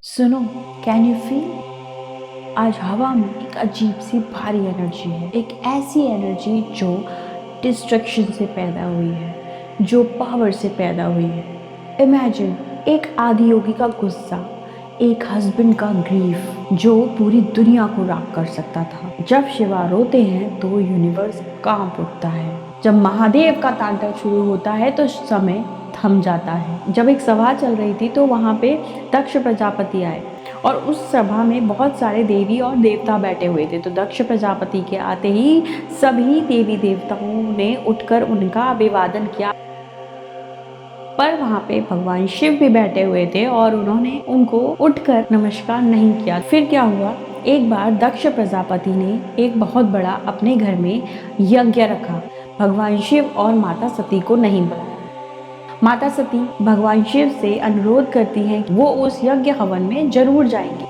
सुनो, can you feel? आज हवा में एक अजीब सी भारी एनर्जी है, एक ऐसी एनर्जी जो डिस्ट्रक्शन से पैदा हुई है, जो पावर से पैदा हुई है। इमेजिन एक आदियोगी का गुस्सा, एक हस्बैंड का ग्रीफ जो पूरी दुनिया को राख कर सकता था। जब शिवा रोते हैं तो यूनिवर्स कांप उठता है। जब महादेव का तांडव शुरू होता है तो समय थम जाता है। जब एक सभा चल रही थी तो वहाँ पे दक्ष प्रजापति आए और उस सभा में बहुत सारे देवी और देवता बैठे हुए थे। तो दक्ष प्रजापति के आते ही सभी देवी देवताओं ने उठकर उनका अभिवादन किया, पर वहाँ पे भगवान शिव भी बैठे हुए थे और उन्होंने उनको उठकर नमस्कार नहीं किया। फिर क्या हुआ, एक बार दक्ष प्रजापति ने एक बहुत बड़ा अपने घर में यज्ञ रखा। भगवान शिव और माता सती को नहीं बुलाया। माता सती भगवान शिव से अनुरोध करती हैं कि वो उस यज्ञ हवन में जरूर जाएंगी।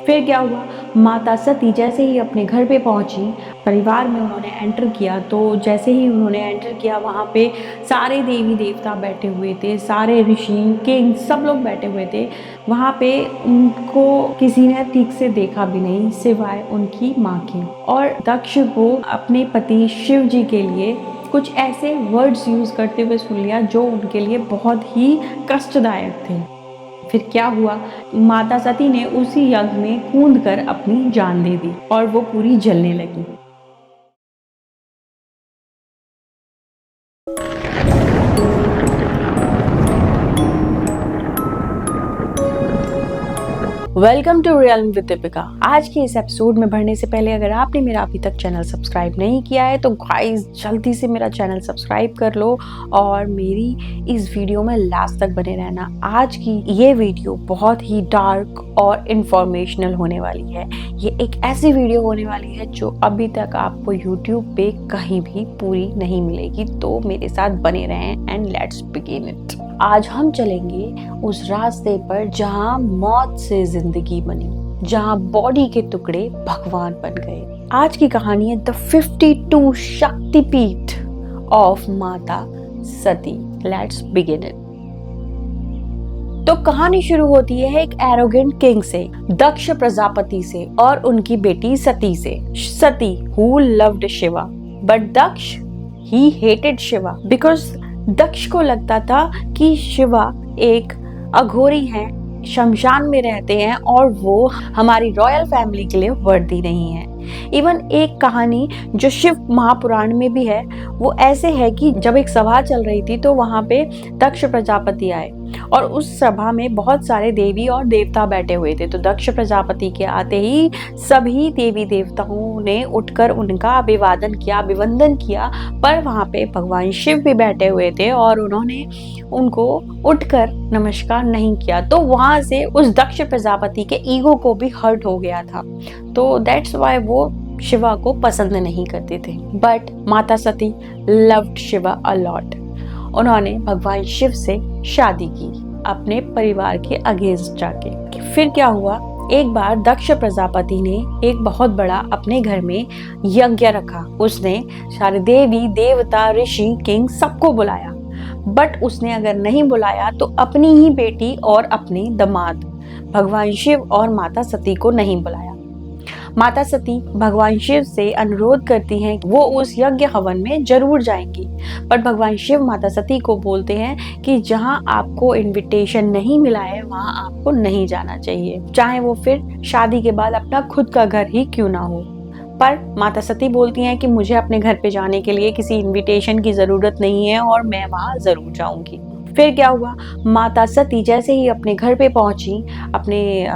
फिर क्या हुआ, माता सती जैसे ही अपने घर पे पहुंची, परिवार में उन्होंने एंटर किया, तो जैसे ही उन्होंने एंटर किया वहाँ पे सारे देवी देवता बैठे हुए थे, सारे ऋषि किंग सब लोग बैठे हुए थे। वहाँ पे उनको किसी ने ठीक से देखा भी नहीं सिवाय उनकी माँ के। और दक्ष को अपने पति शिव जी के लिए कुछ ऐसे वर्ड्स यूज करते हुए सुन लिया जो उनके लिए बहुत ही कष्टदायक थे। फिर क्या हुआ, माता सती ने उसी यज्ञ में कूदकर अपनी जान दे दी और वो पूरी जलने लगी। Welcome to realm with Deepika. आज के इस एपिसोड में बढ़ने से पहले अगर आपने मेरा अभी तक चैनल सब्सक्राइब नहीं किया है तो गाइस जल्दी से मेरा चैनल सब्सक्राइब कर लो और मेरी इस वीडियो में लास्ट तक बने रहना। आज की ये वीडियो बहुत ही डार्क और इंफॉर्मेशनल होने वाली है। ये एक ऐसी वीडियो होने वाली है जो अभी तक आपको यूट्यूब पे कहीं भी पूरी नहीं मिलेगी, तो मेरे साथ बने रहें एंड लेट्स बिगिन इट। आज हम चलेंगे उस रास्ते पर जहां मौत से जिंदगी बनी, जहां बॉडी के टुकड़े भगवान बन गए। आज की कहानी है द 52 शक्तिपीठ ऑफ माता सती। Let's begin it. तो कहानी शुरू होती है एक एरोगेंट किंग से, दक्ष प्रजापति से और उनकी बेटी सती से। Sati who loved Shiva but Daksha he hated Shiva because Daksha को लगता था कि शिवा एक अघोरी हैं, शमशान में रहते हैं और वो हमारी रॉयल फैमिली के लिए वर्दी नहीं है। इवन एक कहानी जो शिव महापुराण में भी है वो ऐसे है कि जब एक सभा चल रही थी तो वहाँ पे दक्ष प्रजापति आए और उस सभा में बहुत सारे देवी और देवता बैठे हुए थे। तो दक्ष प्रजापति के आते ही सभी देवी देवताओं ने उठकर उनका अभिवादन किया, अभिवंदन किया, पर वहाँ पे भगवान शिव भी बैठे हुए थे और उन्होंने उनको उठकर नमस्कार नहीं किया। तो वहां से उस दक्ष प्रजापति के ईगो को भी हर्ट हो गया था, तो दैट्स वाई वो शिवा को पसंद नहीं करते थे। बट माता सती लव्ड शिवा अ लॉट। उन्होंने भगवान शिव से शादी की अपने परिवार के अगेंस्ट जाके। फिर क्या हुआ, एक बार दक्ष प्रजापति ने एक बहुत बड़ा अपने घर में यज्ञ रखा। उसने सारे देवी देवता ऋषि किंग सबको बुलाया, बट उसने अगर नहीं बुलाया तो अपनी ही बेटी और अपने दामाद भगवान शिव और माता सती को नहीं बुलाया। माता सती भगवान शिव से अनुरोध करती हैं कि वो उस यज्ञ हवन में जरूर जाएंगी, पर भगवान शिव माता सती को बोलते हैं कि जहां आपको इनविटेशन नहीं मिला है वहां आपको नहीं जाना चाहिए, चाहे वो फिर शादी के बाद अपना खुद का घर ही क्यों ना हो। पर माता सती बोलती हैं कि मुझे अपने घर पे जाने के लिए किसी इनविटेशन की जरूरत नहीं है और मैं वहां जरूर जाऊंगी। फिर क्या हुआ, माता सती जैसे ही अपने घर पे पहुंची, अपने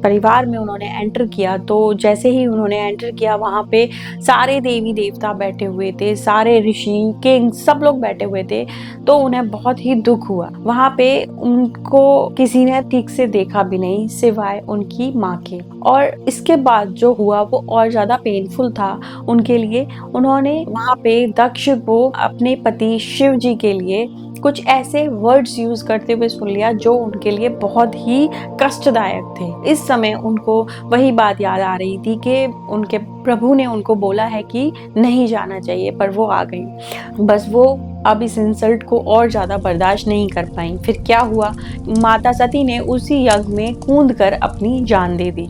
परिवार में उन्होंने एंटर किया, तो जैसे ही उन्होंने एंटर किया वहाँ पे सारे देवी देवता बैठे हुए थे, सारे ऋषि किंग सब लोग बैठे हुए थे, तो उन्हें बहुत ही दुख हुआ। वहाँ पे उनको किसी ने ठीक से देखा भी नहीं सिवाय उनकी माँ के। और इसके बाद जो हुआ वो और ज्यादा पेनफुल था उनके लिए। उन्होंने वहाँ पे दक्ष को अपने पति शिव जी के लिए कुछ ऐसे वर्ड्स यूज करते हुए सुन लिया जो उनके लिए बहुत ही कष्टदायक थे। इस समय उनको वही बात याद आ रही थी कि उनके प्रभु ने उनको बोला है कि नहीं जाना चाहिए, पर वो आ गई। बस वो अब इस इंसल्ट को और ज्यादा बर्दाश्त नहीं कर पाई। फिर क्या हुआ, माता सती ने उसी यज्ञ में कूदकर अपनी जान दे दी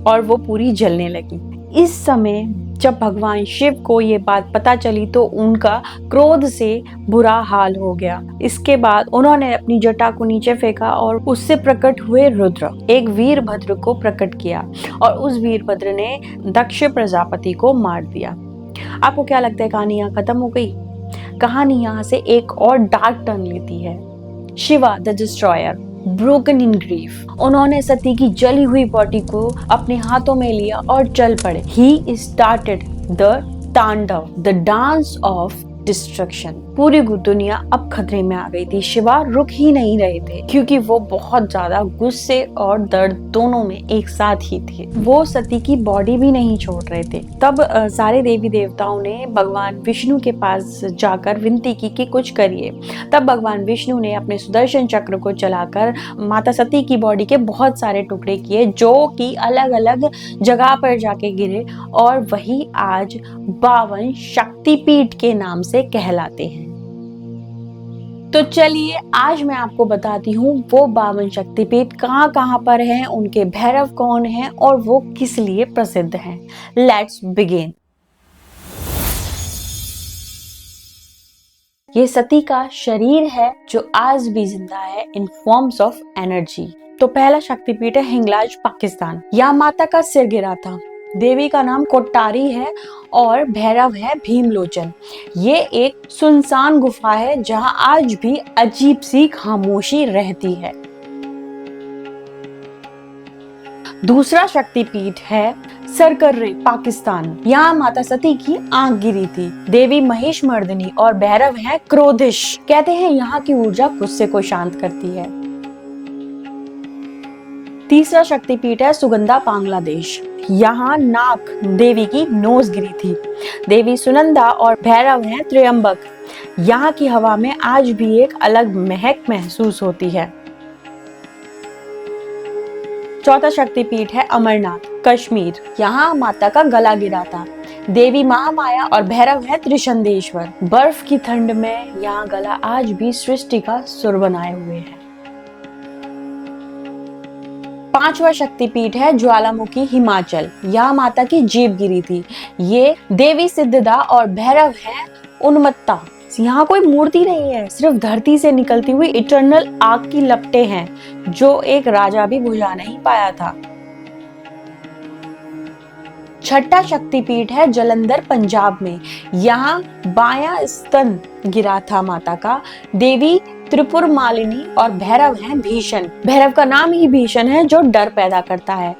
और वो पूरी जलने लगी। इस समय जब भगवान शिव को ये बात पता चली तो उनका क्रोध से बुरा हाल हो गया। इसके बाद उन्होंने अपनी जटा को नीचे फेंका और उससे प्रकट हुए रुद्र एक वीरभद्र को प्रकट किया और उस वीरभद्र ने दक्ष प्रजापति को मार दिया। आपको क्या लगता है, कहानी यहाँ खत्म हो गई? कहानी यहाँ से एक और डार्क टर्न लेती है। Shiva the destroyer, broken in grief, उन्होंने सती की जली हुई बॉडी को अपने हाथों में लिया और चल पड़े। ही स्टार्टेड द तांडव, द डांस ऑफ डिस्ट्रक्शन। पूरी दुनिया अब खतरे में आ गई थी। शिवा रुक ही नहीं रहे थे क्योंकि वो बहुत ज्यादा गुस्से और दर्द दोनों में एक साथ ही थे। वो सती की बॉडी भी नहीं छोड़ रहे थे। तब सारे देवी देवताओं ने भगवान विष्णु के पास जाकर विनती की कि कुछ करिए। तब भगवान विष्णु ने अपने सुदर्शन चक्र को चलाकर माता सती की बॉडी के बहुत सारे टुकड़े किए जो कि अलग अलग जगह पर जाके गिरे और वही आज 52 शक्तिपीठ के नाम से कहलाते हैं। तो चलिए आज मैं आपको बताती हूँ वो 52 शक्तिपीठ कहाँ कहाँ पर हैं, उनके भैरव कौन हैं और वो किस लिए प्रसिद्ध हैं। Let's begin. ये सती का शरीर है जो आज भी जिंदा है इन फॉर्म्स ऑफ एनर्जी। तो पहला शक्तिपीठ है हिंगलाज, पाकिस्तान। यहाँ माता का सिर गिरा था। देवी का नाम कोट्टारी है और भैरव है भीमलोचन। ये एक सुनसान गुफा है जहां आज भी अजीब सी खामोशी रहती है। दूसरा शक्तिपीठ है सरकर्रे, पाकिस्तान। यहाँ माता सती की आंख गिरी थी। देवी महिष मर्दिनी और भैरव है क्रोधिश। कहते हैं यहाँ की ऊर्जा गुस्से को शांत करती है। तीसरा शक्तिपीठ है सुगंधा, बांग्लादेश। यहाँ नाक देवी की नोज गिरी थी। देवी सुनंदा और भैरव हैं त्र्यंबक। यहाँ की हवा में आज भी एक अलग महक महसूस होती है। चौथा शक्तिपीठ है अमरनाथ, कश्मीर। यहाँ माता का गला गिरा था। देवी महामाया और भैरव है त्रिशंदेश्वर। बर्फ की ठंड में यहाँ गला आज भी सृष्टि का सुर बनाए हुए है। पांचवा शक्तिपीठ है ज्वालामुखी, हिमाचल। यहाँ माता की जीभ गिरी थी। ये देवी सिद्धदा और भैरव है उन्मत्ता। यहाँ कोई मूर्ति नहीं है, सिर्फ धरती से निकलती हुई इटर्नल आग की लपटें हैं जो एक राजा भी बुझा नहीं पाया था। छठा शक्तिपीठ है जलंधर, पंजाब में। यहाँ बायां स्तन गिरा था माता का। देवी त्रिपुर मालिनी और भैरव है भीषण। भैरव का नाम ही भीषण है जो डर पैदा करता है।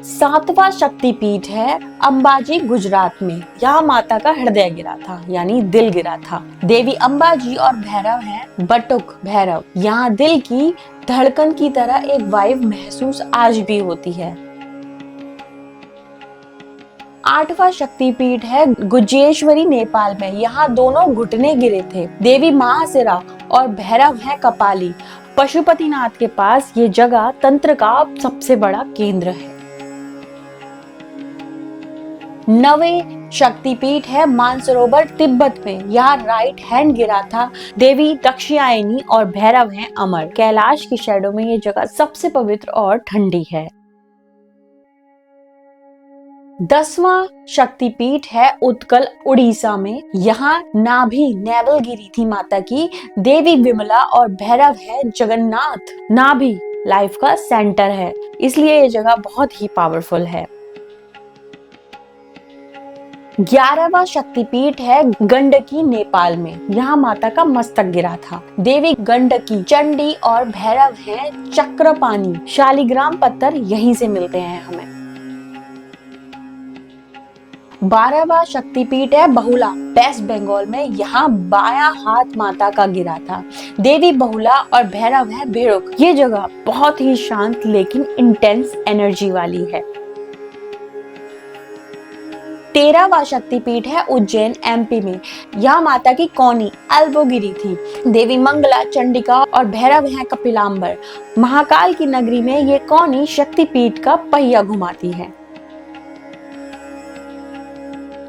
सातवां शक्तिपीठ है अंबाजी, गुजरात में। यहाँ माता का हृदय गिरा था यानी दिल गिरा था। देवी अंबाजी और भैरव है बटुक भैरव। यहाँ दिल की धड़कन की तरह एक वाइब महसूस आज भी होती है। आठवां शक्तिपीठ है गुज्जेश्वरी, नेपाल में। यहाँ दोनों घुटने गिरे थे। देवी महासिरा और भैरव है कपाली। पशुपतिनाथ के पास ये जगह तंत्र का सबसे बड़ा केंद्र है। नवे शक्तिपीठ है मानसरोवर, तिब्बत में। यहाँ राइट हैंड गिरा था। देवी दक्षयायनी और भैरव है अमर। कैलाश की शैडो में ये जगह सबसे पवित्र और ठंडी है। 10वां शक्तिपीठ है उत्कल, उड़ीसा में। यहाँ नाभि नेवल गिरी थी माता की। देवी विमला और भैरव है जगन्नाथ। नाभि लाइफ का सेंटर है, इसलिए ये जगह बहुत ही पावरफुल है। 11वां शक्तिपीठ है गंडकी, नेपाल में। यहाँ माता का मस्तक गिरा था। देवी गंडकी, चंडी और भैरव है चक्रपाणी। शालिग्राम पत्थर यहीं से मिलते हैं हमें। 12वां शक्तिपीठ है बहुला, वेस्ट बंगाल में। यहाँ बायां हाथ माता का गिरा था। देवी बहुला और भैरव है भेड़ुक। ये जगह बहुत ही शांत लेकिन इंटेंस एनर्जी वाली है। 13वां शक्तिपीठ है उज्जैन, एमपी में। यहाँ माता की कौनी एल्बो गिरी थी। देवी मंगला, चंडिका और भैरव है कपिलांबर। महाकाल की नगरी में ये कौनी शक्तिपीठ का पहिया घुमाती है।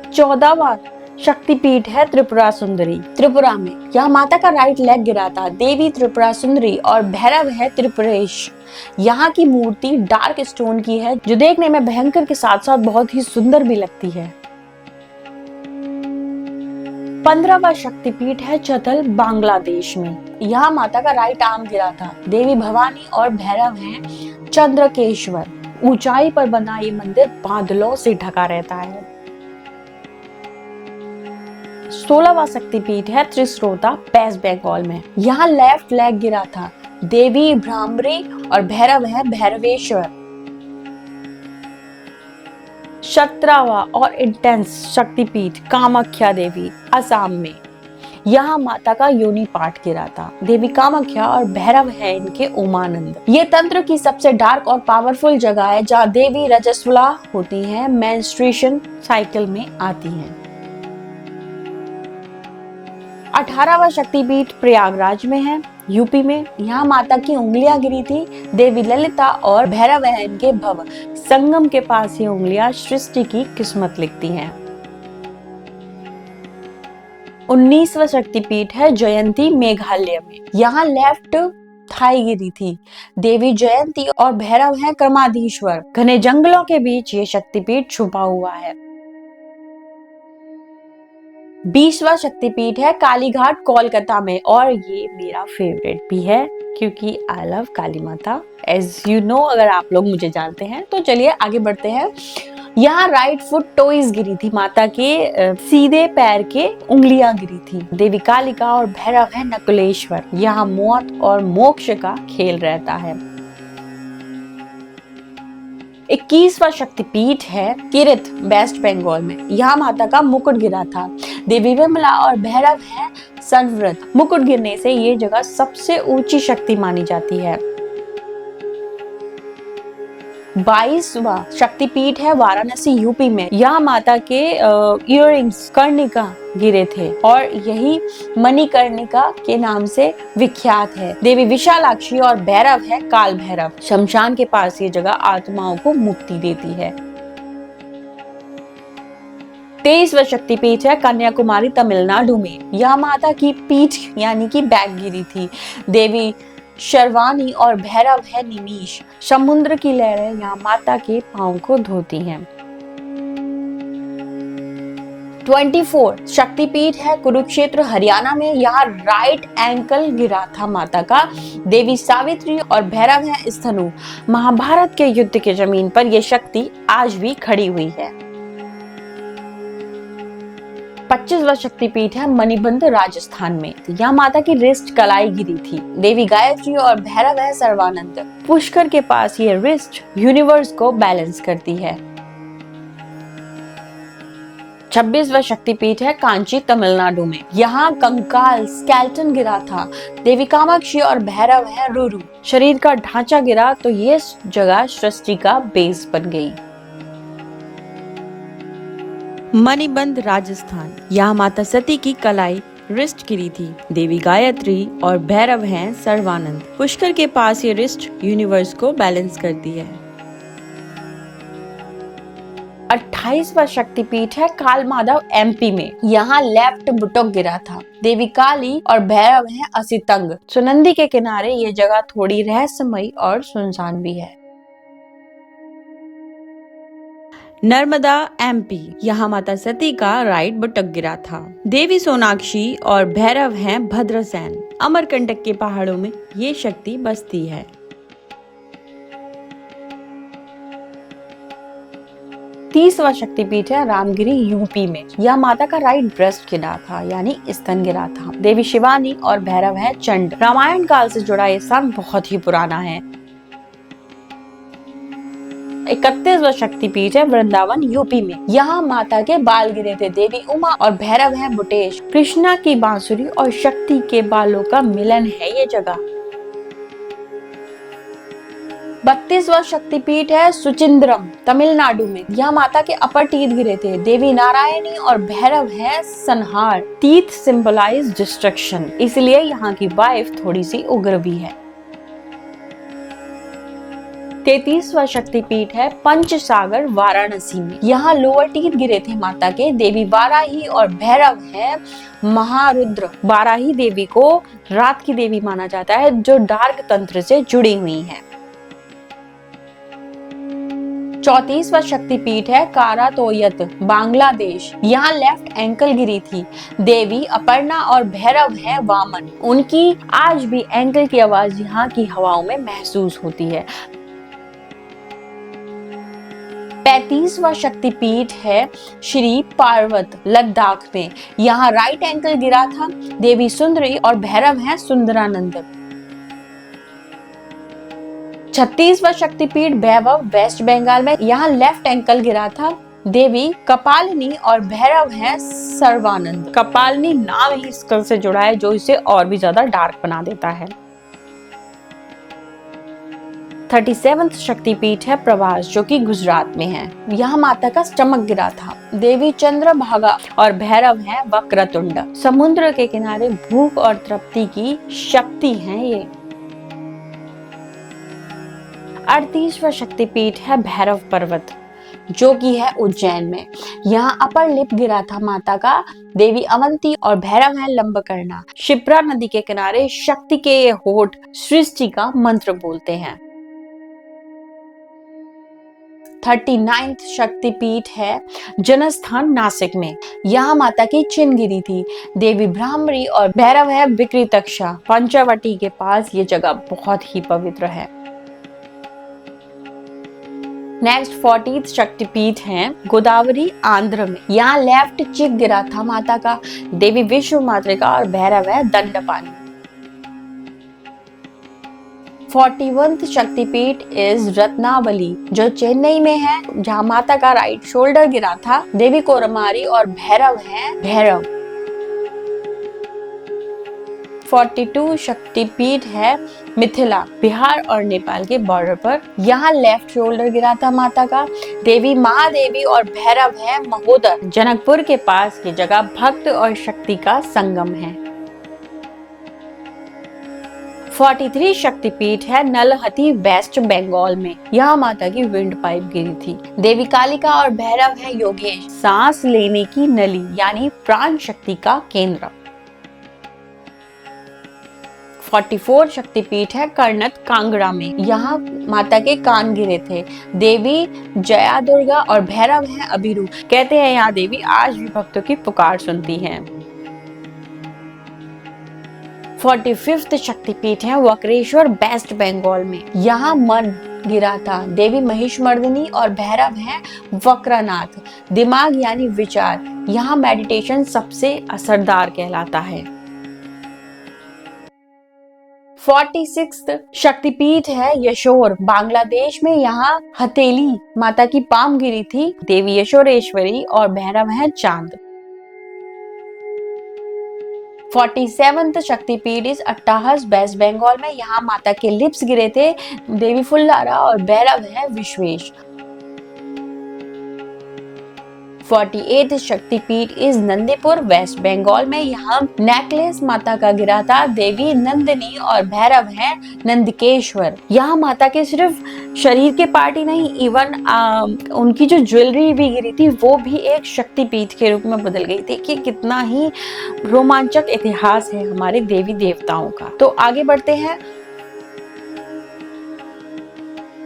14वां शक्तिपीठ है त्रिपुरा सुंदरी, त्रिपुरा में। यहाँ माता का राइट लेग गिरा था। देवी त्रिपुरा सुंदरी और भैरव है त्रिपुरेश। यहाँ की मूर्ति डार्क स्टोन की है, जो देखने में भयंकर के साथ साथ बहुत ही सुंदर भी लगती है। 15वां शक्तिपीठ है चतल, बांग्लादेश में। यहाँ माता का राइट आर्म गिरा था। देवी भवानी और भैरव हैं चंद्रकेश्वर। ऊंचाई पर बना ये मंदिर बादलों से ढका रहता है। 16वां शक्तिपीठ है त्रिस्रोता, वेस्ट बंगाल में। यहाँ लेफ्ट लेग गिरा था। देवी भ्रामरी और भैरव है भैरवेश्वर। 17वां और इंटेंस शक्तिपीठ कामाख्या देवी, असम में। यहाँ माता का योनि पाठ गिरा था। देवी कामाख्या और भैरव है इनके उमानंद। ये तंत्र की सबसे डार्क और पावरफुल जगह है, जहाँ देवी रजस्वला होती हैं, मेंस्ट्रुएशन साइकिल में आती हैं। 18वां शक्तिपीठ प्रयागराज में है, यूपी में। यहाँ माता की उंगलियां गिरी थी। देवी ललिता और भैरव है इनके भव। संगम के पास ये उंगलियां सृष्टि की किस्मत लिखती हैं। 19वां शक्तिपीठ है जयंती, मेघालय में। यहाँ लेफ्ट थाई गिरी थी। देवी जयंती और भैरव है क्रमाधीश्वर। घने जंगलों के बीच ये शक्तिपीठ छुपा हुआ है। 20वां शक्तिपीठ है कालीघाट, कोलकाता में, और ये मेरा फेवरेट भी है क्योंकि आई लव काली माता, एज यू नो। अगर आप लोग मुझे जानते हैं तो चलिए आगे बढ़ते हैं। यहाँ राइट फुट टोइज गिरी थी माता के, सीधे पैर के उंगलियां गिरी थी। देवी कालिका और भैरव है नकुलेश्वर। यहाँ मौत और मोक्ष का खेल रहता है। 21वां शक्तिपीठ है किरित, वेस्ट बंगाल में। यहाँ माता का मुकुट गिरा था। देवी विमला और भैरव है संव्रत। मुकुट गिरने से ये जगह सबसे ऊंची शक्ति मानी जाती है। 22वां शक्तिपीठ है वाराणसी, यूपी में। यहाँ माता के इयररिंग्स, कर्णिका गिरे थे और यही मणिकर्णिका के नाम से विख्यात है। देवी विशालाक्षी और भैरव है काल भैरव। शमशान के पास ये जगह आत्माओं को मुक्ति देती है। 23वां शक्तिपीठ है कन्याकुमारी, तमिलनाडु में। यहाँ माता की पीठ यानी कि बैक गिरी थी। देवी शर्वानी और भैरव है निमीश। समुद्र की लहरें यहाँ माता के पांव को धोती हैं। 24 शक्तिपीठ है कुरुक्षेत्र, हरियाणा में। यहाँ राइट एंकल गिरा था माता का। देवी सावित्री और भैरव है स्थनु। महाभारत के युद्ध के जमीन पर यह शक्ति आज भी खड़ी हुई है। 25वां शक्तिपीठ है मणिबंध, राजस्थान में। यहाँ माता की रिस्ट कलाई गिरी थी। देवी गायत्री और भैरव है सर्वानंद। पुष्कर के पास ये रिस्ट यूनिवर्स को बैलेंस करती है। 26वां शक्तिपीठ है कांची, तमिलनाडु में। यहाँ कंकाल स्केलेटन गिरा था। देवी कामाक्षी और भैरव है रुरु। शरीर का ढांचा गिरा तो ये जगह सृष्टि का बेस बन गई। मणिबंध, राजस्थान। यहाँ माता सती की कलाई रिस्ट गिरी थी। देवी गायत्री और भैरव हैं सर्वानंद। पुष्कर के पास ये रिस्ट यूनिवर्स को बैलेंस करती है। 28वां शक्तिपीठ है काल माधव, एमपी में। यहाँ लेफ्ट बुटोक गिरा था। देवी काली और भैरव हैं असितंग। सुनंदी के किनारे ये जगह थोड़ी रहस्यमयी और सुनसान भी है। नर्मदा, एमपी। यहाँ माता सती का राइट बुटक गिरा था। देवी सोनाक्षी और भैरव हैं भद्रसेन। अमरकंटक के पहाड़ों में ये शक्ति बसती है। 30वां शक्तिपीठ है रामगिरी, यूपी में। यह माता का राइट ब्रेस्ट गिरा था यानी स्तन गिरा था। देवी शिवानी और भैरव है चंड। रामायण काल से जुड़ा ये स्थान बहुत ही पुराना है। 31वां शक्तिपीठ है वृंदावन, यूपी में। यहाँ माता के बाल गिरे थे। देवी उमा और भैरव है बुटेश। कृष्णा की बांसुरी और शक्ति के बालों का मिलन है ये जगह। 32वां शक्तिपीठ है सुचिंद्रम, तमिलनाडु में। यहाँ माता के अपर टीथ गिरे थे। देवी नारायणी और भैरव है संहार। टीथ सिंबलाइज डिस्ट्रक्शन, इसलिए यहाँ की वाइफ थोड़ी सी उग्र भी है। 33वां शक्तिपीठ है पंचसागर वाराणसी में। यहाँ लोअर टीथ गिरे थे माता के। देवी वाराही और भैरव है महारुद्र। वाराही देवी को रात की देवी माना जाता है जो डार्क तंत्र से जुड़ी हुई है। 34वां शक्तिपीठ है कारातोयत बांग्लादेश। यहाँ लेफ्ट एंकल गिरी थी। देवी अपर्णा और भैरव है वामन। उनकी आज भी एंकल की आवाज यहाँ की हवाओं में महसूस होती है। 35वां शक्तिपीठ है श्री पार्वत लद्दाख में। यहाँ राइट एंकल गिरा था। देवी सुंदरी और भैरव है सुंदरानंद। 36वां शक्तिपीठ वैभव वेस्ट बंगाल में। यहाँ लेफ्ट एंकल गिरा था। देवी कपालिनी और भैरव है सर्वानंद। कपालिनी नाम ही स्कल से जुड़ा है जो इसे और भी ज्यादा डार्क बना देता है। 37वां शक्तिपीठ है प्रवास जो कि गुजरात में है। यहाँ माता का स्टमक गिरा था। देवी चंद्रभागा और भैरव है वक्रतुंड। समुद्र के किनारे भूख और तृप्ति की शक्ति है ये। 38वां शक्तिपीठ है भैरव पर्वत जो कि है उज्जैन में। यहाँ अपर लिप गिरा था माता का। देवी अवंती और भैरव है लंबकर्णा। शिप्रा नदी के किनारे शक्ति के ये होठ सृष्टि का मंत्र बोलते हैं। 39वां शक्तिपीठ है जनस्थान नासिक में। यहाँ माता की चिन्ह गिरी थी। देवी ब्राह्मणी और भैरव है विकृतक्षा। पंचवटी के पास ये जगह बहुत ही पवित्र है। नेक्स्ट 40th शक्तिपीठ है गोदावरी आंध्र में। यहाँ लेफ्ट चिक गिरा था माता का। देवी विश्व मातृका और भैरव है दंडपानी। 41th शक्तिपीठ इज रत्नावली जो चेन्नई में है जहाँ माता का राइट शोल्डर गिरा था। देवी कोरमारी और भैरव है भैरव। 42 शक्तिपीठ है मिथिला बिहार और नेपाल के बॉर्डर पर। यहाँ लेफ्ट शोल्डर गिरा था माता का। देवी महादेवी और भैरव है महोदर। जनकपुर के पास ये जगह भक्त और शक्ति का संगम है। 43 शक्तिपीठ है नलहटी वेस्ट बंगाल में। यहाँ माता की विंड पाइप गिरी थी। देवी कालिका और भैरव है योगेश। सांस लेने की नली यानी प्राण शक्ति का केंद्र। 44 शक्तिपीठ है कर्णत कांगड़ा में। यहाँ माता के कान गिरे थे। देवी जया दुर्गा और भैरव है अभिरू। कहते हैं यहाँ देवी आज भी भक्तों की पुकार सुनती हैं। 45th शक्तिपीठ है वक्रेश्वर वेस्ट बंगाल में। यहाँ मन गिरा था। देवी महिषमर्दिनी और भैरव है वक्रनाथ। दिमाग यानी विचार। यहाँ मेडिटेशन सबसे असरदार कहलाता है। 46th शक्तिपीठ है यशोर बांग्लादेश में। यहाँ हथेली माता की पाम गिरी थी। देवी यशोरेश्वरी और भैरव है चांद। 47th शक्तिपीठ इस अट्टाहस वेस्ट बंगाल में। यहाँ माता के लिप्स गिरे थे। देवी फुल्लारा और भैरव है विश्वेश। 48th शक्तिपीठ इस नंदीपुर वेस्ट बंगाल में। यहाँ नेकलेस माता का गिरा था। देवी नंदिनी और भैरव है नंदकेश्वर। यहाँ माता के सिर्फ शरीर के पार्ट ही नहीं इवन उनकी जो ज्वेलरी भी गिरी थी वो भी एक शक्तिपीठ के रूप में बदल गई थी। कि कितना ही रोमांचक इतिहास है हमारे देवी देवताओं का। तो आगे बढ़ते हैं।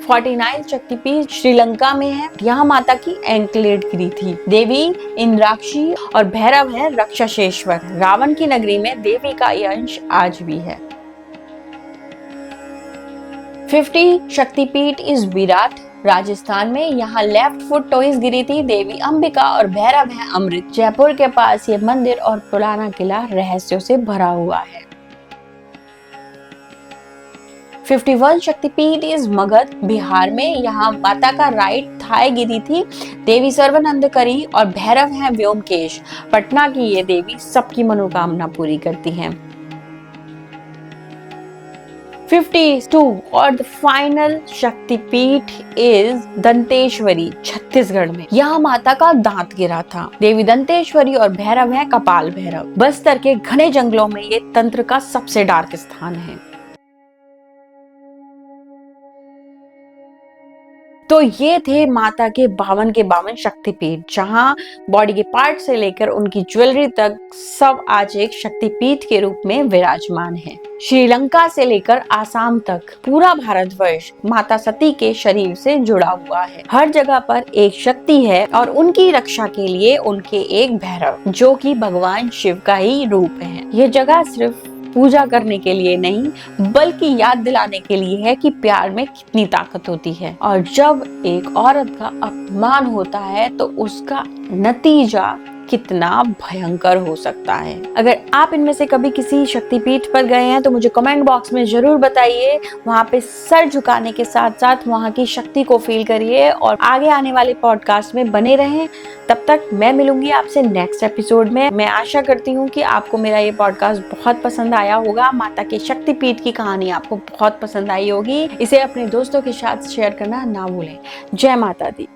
49 शक्तिपीठ श्रीलंका में है। यहाँ माता की एंकलेट गिरी थी। देवी इंद्राक्षी और भैरव है रक्षसेश्वर। रावण की नगरी में देवी का यह अंश आज भी है। 50 शक्तिपीठ इस विराट राजस्थान में। यहाँ लेफ्ट फुट टॉइस गिरी थी। देवी अंबिका और भैरव है अमृत। जयपुर के पास ये मंदिर और पुराना किला रहस्यों से भरा हुआ है। 51 शक्तिपीठ इस मगध बिहार में। यहाँ माता का राइट थाई गिरी थी। देवी सर्वानंदकरी और भैरव है व्योमकेश। पटना की ये देवी सबकी मनोकामना पूरी करती हैं। 52 और द फाइनल शक्तिपीठ इज दंतेश्वरी छत्तीसगढ़ में। यहाँ माता का दांत गिरा था। देवी दंतेश्वरी और भैरव है कपाल भैरव। बस्तर के घने जंगलों में ये तंत्र का सबसे डार्क स्थान है। तो ये थे माता के 52 शक्तिपीठ, जहां बॉडी के पार्ट से लेकर उनकी ज्वेलरी तक सब आज एक शक्तिपीठ के रूप में विराजमान है। श्रीलंका से लेकर आसाम तक पूरा भारतवर्ष माता सती के शरीर से जुड़ा हुआ है। हर जगह पर एक शक्ति है और उनकी रक्षा के लिए उनके एक भैरव, जो कि भगवान शिव का ही रूप है। ये जगह सिर्फ पूजा करने के लिए नहीं, बल्कि याद दिलाने के लिए है कि प्यार में कितनी ताकत होती है, और जब एक औरत का अपमान होता है तो उसका नतीजा कितना भयंकर हो सकता है। अगर आप इनमें से कभी किसी शक्तिपीठ पर गए हैं तो मुझे कमेंट बॉक्स में जरूर बताइए। वहां पे सर झुकाने के साथ साथ वहां की शक्ति को फील करिए और आगे आने वाले पॉडकास्ट में बने रहें। तब तक मैं मिलूंगी आपसे नेक्स्ट एपिसोड में। मैं आशा करती हूँ कि आपको मेरा ये पॉडकास्ट बहुत पसंद आया होगा। माता के शक्तिपीठ की कहानी आपको बहुत पसंद आई होगी। इसे अपने दोस्तों के साथ शेयर करना ना भूलें। जय माता दी।